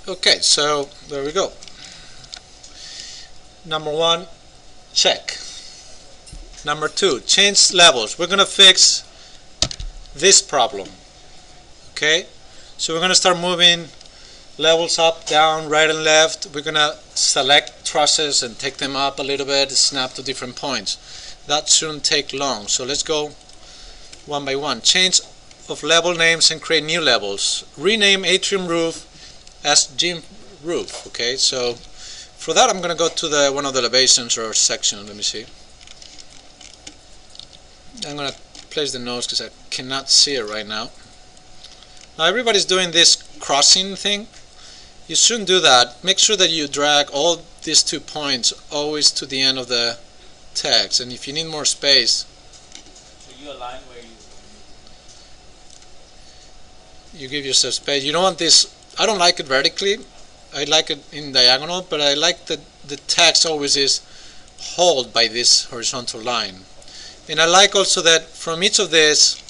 Okay, so there we go. Number one, check. Number two, change levels. We're gonna fix this problem. Okay, so we're gonna start moving levels up, down, right and left. We're gonna select trusses and take them up a little bit, snap to different points. That shouldn't take long, so let's go one by one. Change of level names and create new levels. Rename atrium roof as gym roof. Okay, so for that I'm gonna go to one of the elevations or section. Let me see. I'm gonna place the notes because I cannot see it right now. Now everybody's doing this crossing thing. You shouldn't do that. Make sure that you drag all these 2 points always to the end of the text, and if you need more space, so you align where you give yourself space. You don't want this. I don't like it vertically. I like it in diagonal, but I like that the text always is held by this horizontal line. And I like also that from each of these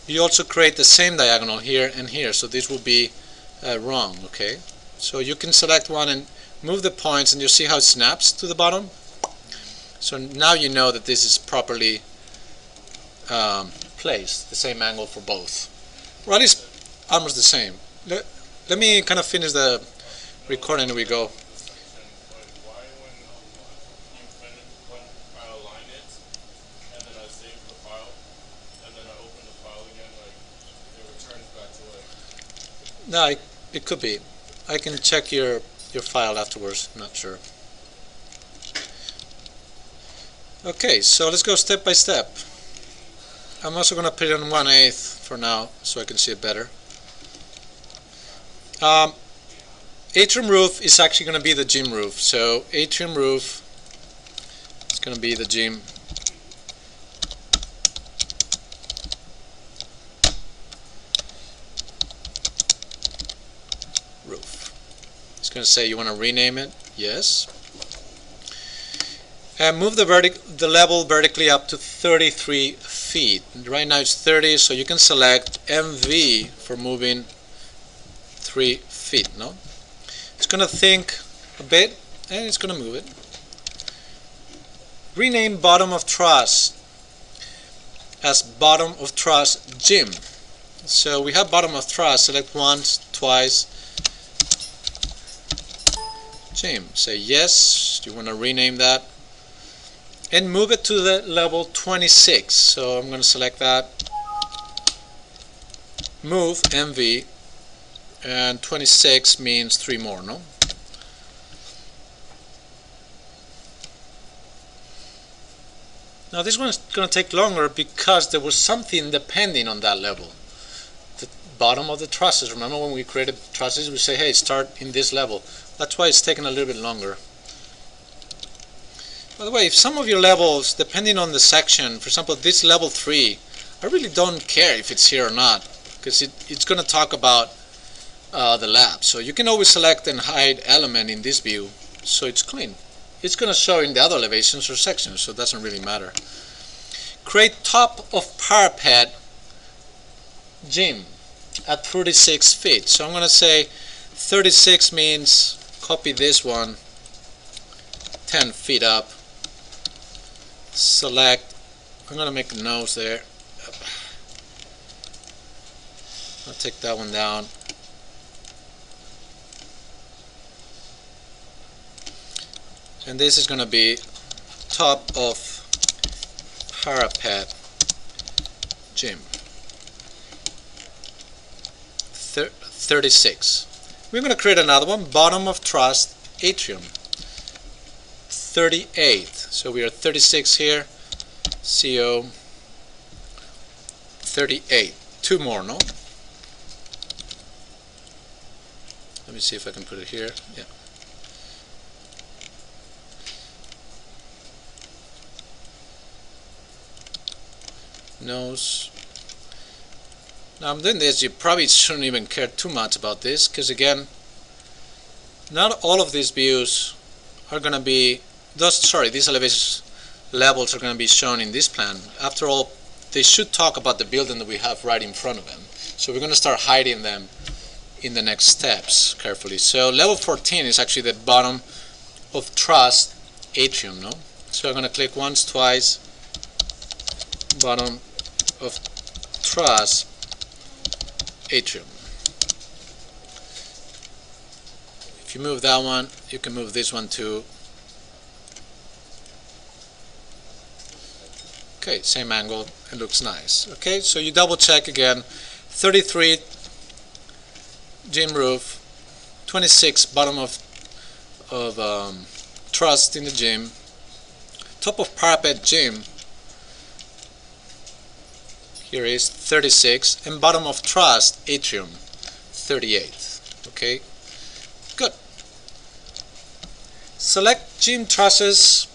you also create the same diagonal here and here, so this will be wrong. Okay, so you can select one and move the points, and you see how it snaps to the bottom. So now you know that this is properly placed, the same angle for both, or at least almost the same. Let me kind of finish the recording and we go. No, it could be. I can check your file afterwards. I'm not sure. Okay, so let's go step by step. I'm also going to put it on 1/8 for now so I can see it better. Atrium roof is actually going to be the gym roof. So atrium roof is going to be the gym roof. It's going to say you want to rename it. Yes. And move the level vertically up to 33 feet. Right now it's 30, so you can select MV for moving 3 feet. No, it's going to think a bit and it's going to move it. Rename bottom of truss as bottom of truss gym. So we have bottom of truss. Select once, twice, gym. Say yes. Do you want to rename that? And move it to the level 26. So I'm going to select that. Move MV, and 26 means 3 more, no? Now this one is going to take longer because there was something depending on that level. The bottom of the trusses. Remember when we created trusses, we say, hey, start in this level. That's why it's taking a little bit longer. By the way, if some of your levels, depending on the section, for example, this level 3, I really don't care if it's here or not, because it's going to talk about the lab. So you can always select and hide element in this view, so it's clean. It's going to show in the other elevations or sections, so it doesn't really matter. Create top of parapet gym at 36 feet. So I'm going to say 36 means, copy this one, 10 feet up. Select, I'm going to make a nose there. I'll take that one down. And this is going to be top of parapet gym. 36. We're going to create another one, bottom of truss atrium. 38. So we are 36 here. CO 38. 2 more, no? Let me see if I can put it here. Yeah. Nose. Now I'm doing this. You probably shouldn't even care too much about this, because again, not all of these views are going to be these elevation levels are going to be shown in this plan. After all, they should talk about the building that we have right in front of them. So we're going to start hiding them in the next steps carefully. So level 14 is actually the bottom of truss atrium, no? So I'm going to click once, twice, bottom of truss atrium. If you move that one, you can move this one too. Okay, same angle, it looks nice. Okay, so you double check again. 33 gym roof, 26 bottom of truss in the gym, top of parapet gym here is 36, and bottom of truss atrium 38. Okay, good. Select gym trusses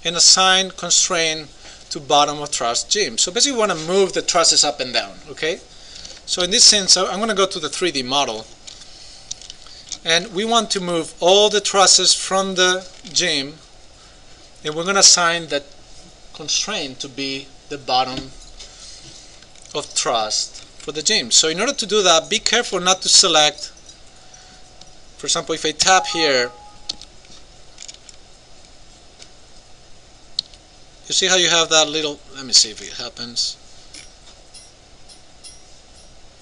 and assign constraint to bottom of truss gym. So basically we want to move the trusses up and down. Okay, so in this sense I'm going to go to the 3D model, and we want to move all the trusses from the gym, and we're going to assign that constraint to be the bottom of truss for the gym. So in order to do that, be careful not to select, for example, if I tap here, you see how you have that little, let me see if it happens.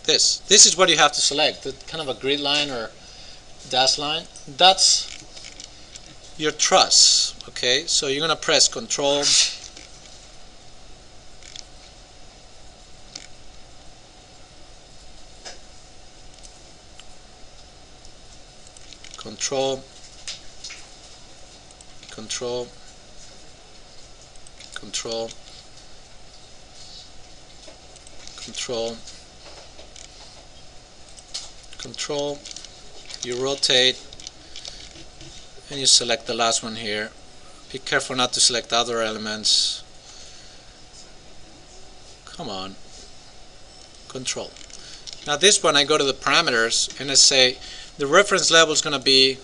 This is what you have to select, the kind of a grid line or dash line. That's your truss. Okay, so you're gonna press Control, Control, Control, Control, Control, Control. You rotate and you select the last one here. Be careful not to select other elements. Come on. Control. Now this one, I go to the parameters and I say the reference level is going to be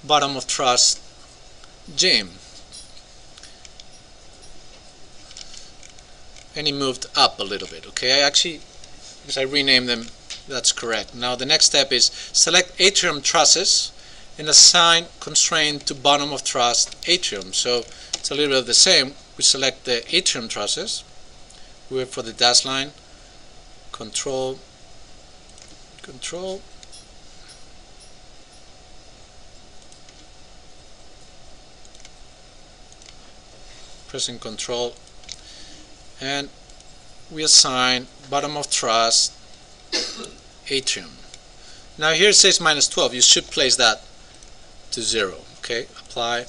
bottom of truss gym. And he moved up a little bit. Okay, I actually, because I renamed them, that's correct. Now the next step is select atrium trusses and assign constraint to bottom of truss atrium. So it's a little bit of the same. We select the atrium trusses. We wait for the dash line. Control, Control, pressing Control, and we assign bottom of truss atrium. Now here it says -12. You should place that to 0. Okay, apply.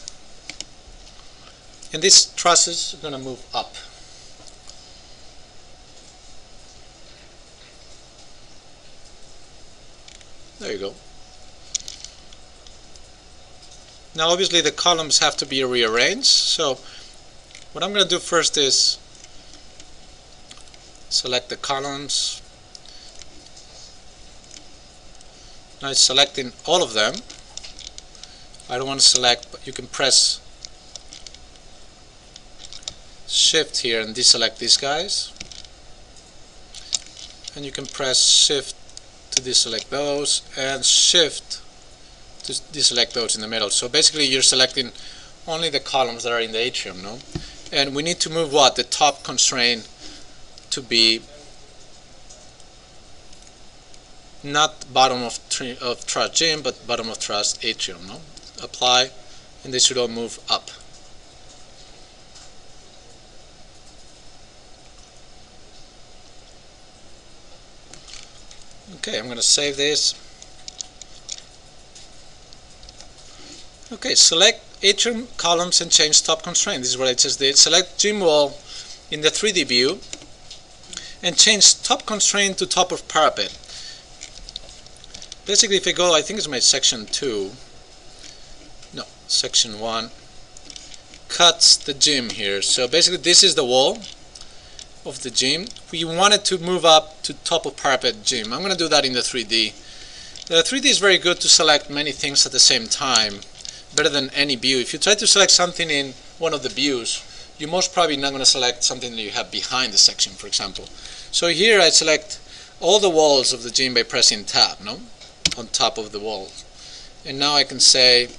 And these trusses are going to move up. There you go. Now obviously the columns have to be rearranged. So what I'm going to do first is select the columns. Now it's selecting all of them. I don't want to select, but you can press Shift here and deselect these guys. And you can press Shift to deselect those and Shift to deselect those in the middle. So basically you're selecting only the columns that are in the atrium, no? And we need to move what? The top constraint to be not bottom of truss gym, but bottom of truss atrium, no? Apply, and they should all move up. Okay, I'm going to save this. Okay, select atrium columns and change top constraint. This is what I just did. Select gym wall in the 3D view and change top constraint to top of parapet. Basically, if I go, I think it's my section 2. No, section 1. Cuts the gym here. So basically, this is the wall of the gym. We want it to move up to top of parapet gym. I'm going to do that in the 3D. The 3D is very good to select many things at the same time, better than any view. If you try to select something in one of the views, you're most probably not going to select something that you have behind the section, for example. So here I select all the walls of the gym by pressing tab, no? on top of the wall. And now I can say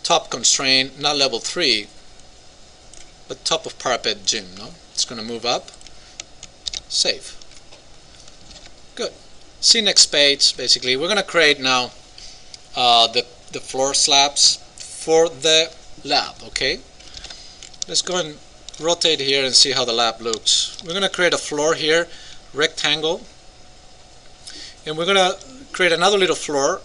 top constraint, not level 3, but top of parapet gym. No, it's going to move up. Save. Good. See next page. Basically, we're going to create now the floor slabs for the lab. Okay. Let's go and rotate here and see how the lab looks. We're going to create a floor here, rectangle, and we're going to create another little floor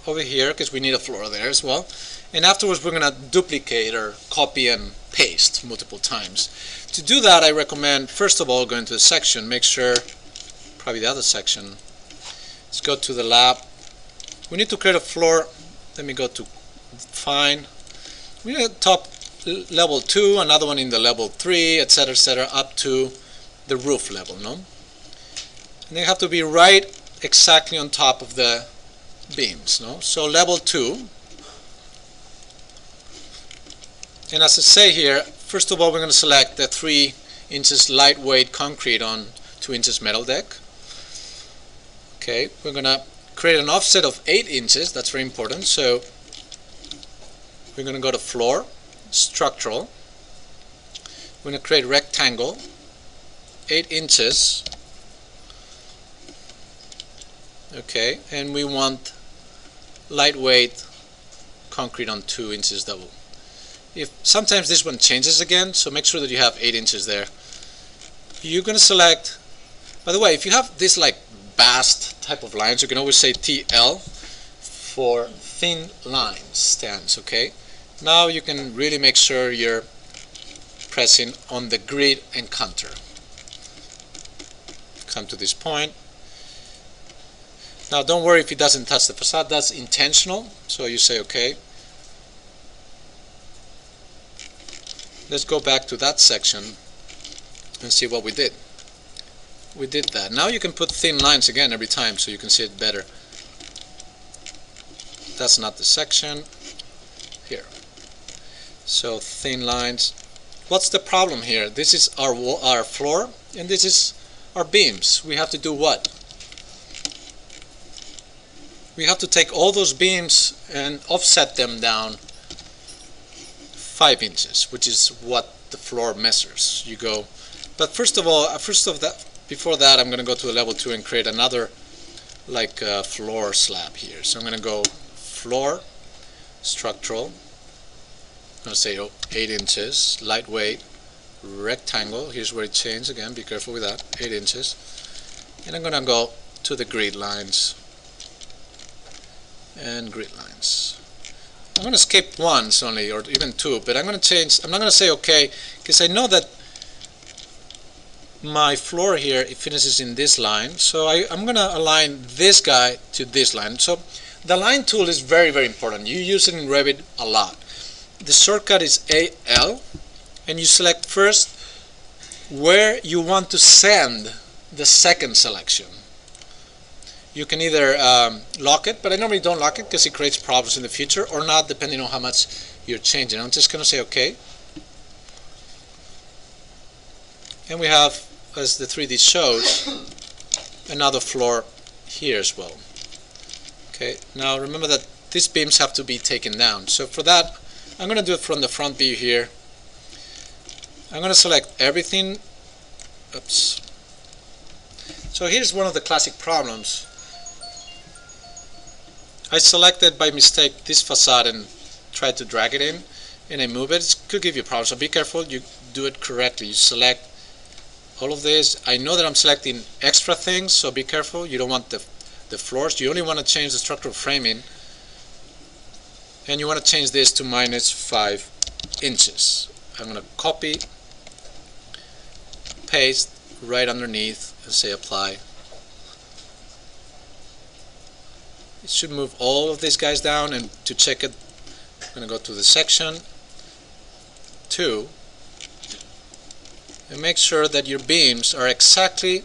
over here because we need a floor there as well. And afterwards we're going to duplicate or copy and paste multiple times. To do that, I recommend first of all going to the section, make sure, probably the other section. Let's go to the lab. We need to create a floor. Let me go to fine. We need a top level 2, another one in the level 3, etc., up to the roof level. No, and they have to be right exactly on top of the beams. No, so level 2. And as I say here, first of all, we're going to select the 3 inches lightweight concrete on 2 inches metal deck. Okay, we're going to create an offset of 8 inches. That's very important. So we're going to go to floor, structural. We're going to create rectangle, 8 inches. Okay, and we want lightweight concrete on 2 inches double. If sometimes this one changes again, so make sure that you have 8 inches there. You're going to select, by the way, if you have this like bast type of lines, you can always say TL for thin line stance. Okay, now you can really make sure you're pressing on the grid and counter. Come to this point. Now don't worry if it doesn't touch the facade, that's intentional, so you say okay. Let's go back to that section and see what we did. We did that. Now you can put thin lines again every time so you can see it better. That's not the section. Here. So thin lines. What's the problem here? This is our wall, our floor, and this is our beams. We have to do what? We have to take all those beams and offset them down 5 inches, which is what the floor measures. You go, but first of all, before that, I'm going to go to a level 2 and create another like floor slab here. So I'm going to go floor, structural. I'm going to say 8 inches, lightweight, rectangle. Here's where it changed again. Be careful with that. 8 inches, and I'm going to go to the grid lines and grid lines. I'm going to skip once only, or even 2, but I'm going to change. I'm not going to say OK, because I know that my floor here, it finishes in this line. So I'm going to align this guy to this line. So the line tool is very, very important. You use it in Revit a lot. The shortcut is AL, and you select first where you want to send the second selection. You can either lock it, but I normally don't lock it because it creates problems in the future, or not, depending on how much you're changing. I'm just going to say OK. And we have, as the 3D shows, another floor here as well. Okay. Now remember that these beams have to be taken down. So for that, I'm going to do it from the front view here. I'm going to select everything. Oops. So here's one of the classic problems. I selected by mistake this facade and tried to drag it in, and I move it. It could give you problems, so be careful you do it correctly. You select all of this. I know that I'm selecting extra things, so be careful. You don't want the floors. You only want to change the structural framing, and you want to change this to -5 inches. I'm going to copy, paste right underneath, and say apply. It should move all of these guys down, and to check it, I'm going to go to the section 2 and make sure that your beams are exactly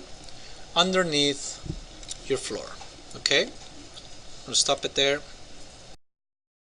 underneath your floor. Okay? I'm going to stop it there.